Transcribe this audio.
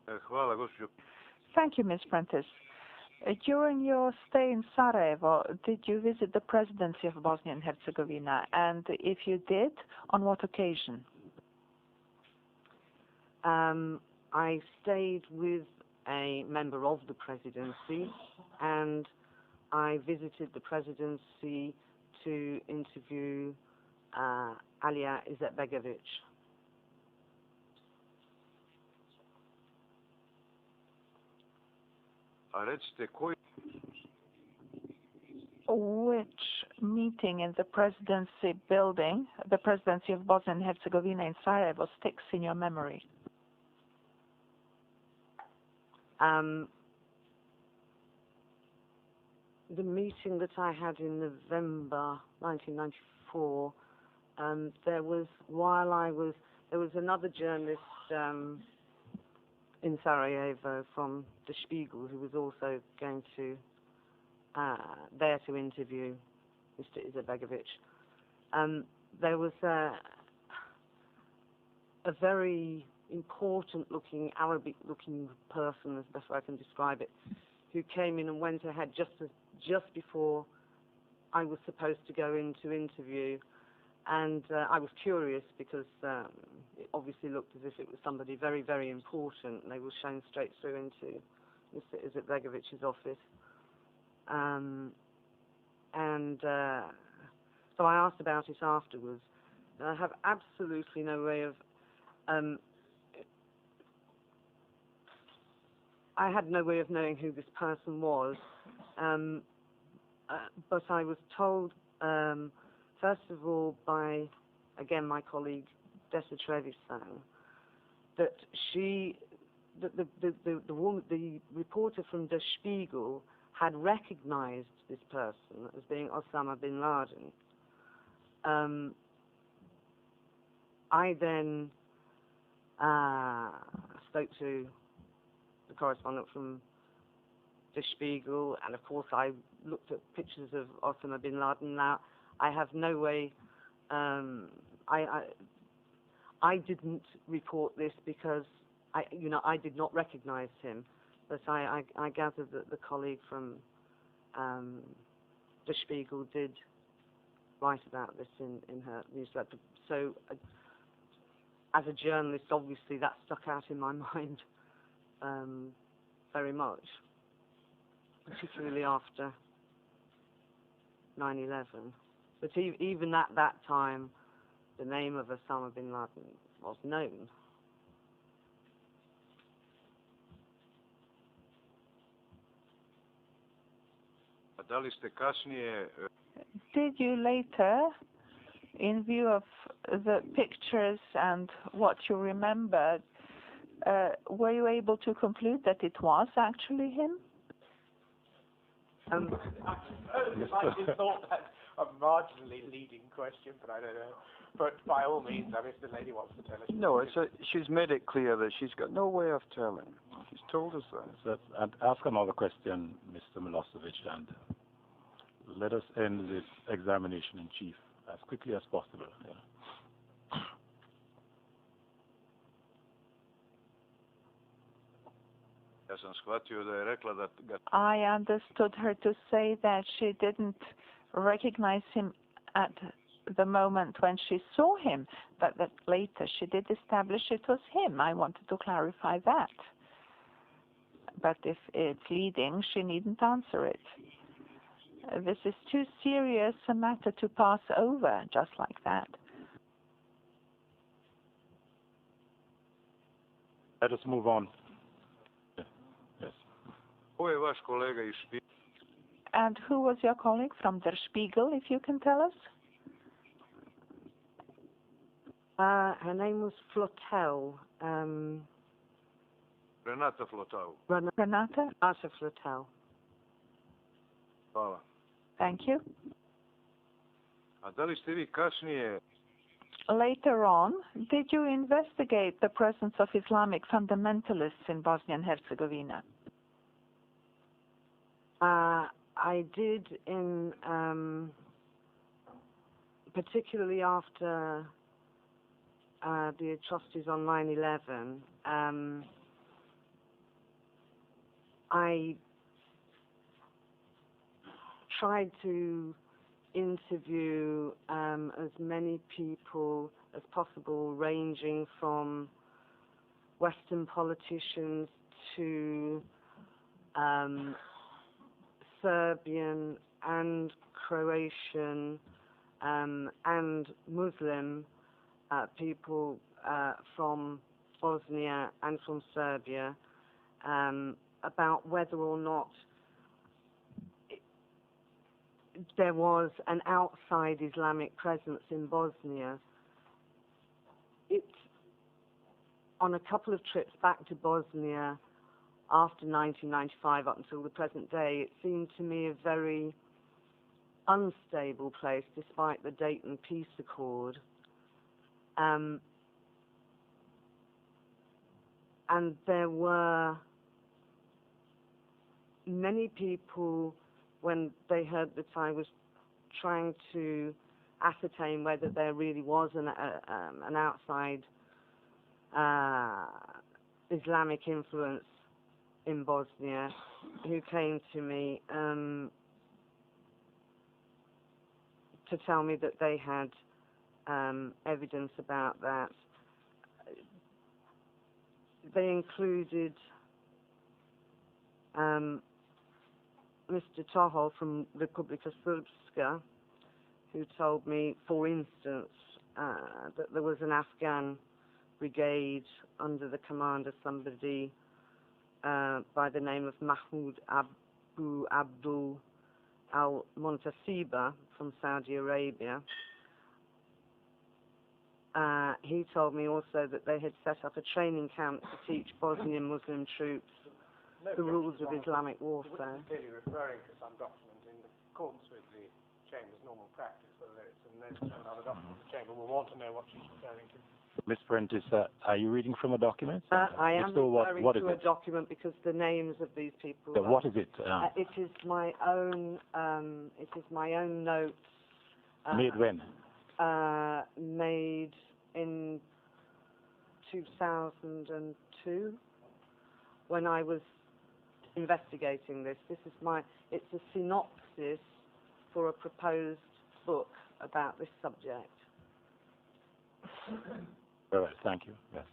Hvala, gospođo. Thank you, Ms. Prentice. During your stay in Sarajevo, did you visit the presidency of Bosnia and Herzegovina? And if you did, on what occasion? I stayed with a member of the presidency, and I visited the presidency to interview Alija IZETBEGOVIC. A recite koji... Which meeting in the presidency building, the presidency of Bosnia and Herzegovina in Sarajevo, sticks in your memory? The meeting that I had in November 1994, there was another journalist in Sarajevo from the Spiegel who was also going to there to interview Mr. IZETBEGOVIC. There was a very important-looking, Arabic-looking person, as best I can describe it, who came in and went ahead just before I was supposed to go in to interview, and I was curious because it obviously looked as if it was somebody very, very important, and they were shown straight through into Mr. IZETBEGOVIC's office. So I asked about it afterwards. And I have absolutely no way of I had no way of knowing who this person was, but I was told, first of all, by, again, my colleague, Dessa Trevisan, that the reporter from Der Spiegel had recognized this person as being Osama bin Laden. I then spoke to the correspondent from Der Spiegel, and of course I looked at pictures of Osama bin Laden. Now, I have no way, I didn't report this because I did not recognize him, but I gathered that the colleague from Der Spiegel did write about this in her newsletter. So, as a journalist, obviously that stuck out in my mind very much, particularly after 9/11. But even at that time, the name of Osama bin Laden was known. Da li ste kasnije... Did you later, in view of the pictures and what you remembered, were you able to conclude that it was actually him? I thought that's a marginally leading question, but I don't know. But by all means, if the lady wants to tell us. No, she's made it clear that she's got no way of telling. She's told us that. And ask another question, Mr. Milosevic, and let us end this examination in chief as quickly as possible. Yeah. I understood her to say that she didn't recognize him at the moment when she saw him, but that later she did establish it was him. I wanted to clarify that. But if it's leading, she needn't answer it. This is too serious a matter to pass over just like that. Let us move on. Yes. And who was your colleague from Der Spiegel, if you can tell us? Her name was Flotel. Renata Flotel. Renata Flotel. Hvala. Thank you. A da li ste vi kasnije... Later on, did you investigate the presence of Islamic fundamentalists in Bosnia and Herzegovina? I did, particularly after the atrocities on 9/11. I tried to interview as many people as possible, ranging from Western politicians to Serbian and Croatian and Muslim people from Bosnia and from Serbia about whether or not there was an outside Islamic presence in Bosnia. On a couple of trips back to Bosnia after 1995 up until the present day, it seemed to me a very unstable place despite the Dayton Peace Accord. And there were many people, when they heard that I was trying to ascertain whether there really was an outside Islamic influence in Bosnia, who came to me to tell me that they had evidence about that. They included Mr. Tohol from Republika Srpska, who told me, for instance, that there was an Afghan brigade under the command of somebody by the name of Mahmoud Abu Abdul al-Muntasiba from Saudi Arabia. He told me also that they had set up a training camp to teach Bosnian Muslim troops the rules of Islamic warfare. Clearly referring to some document in accordance with the Chamber's normal practice, whether it's another document the Chamber will want to know what she's referring to. Ms. Prentice, are you reading from a document? I am referring what is to a it? document because the names of these people. So what is it? It is my own. It is my own notes. Made when? Made in 2002, when I was investigating this. This is it's a synopsis for a proposed book about this subject. All right, thank you. Yes.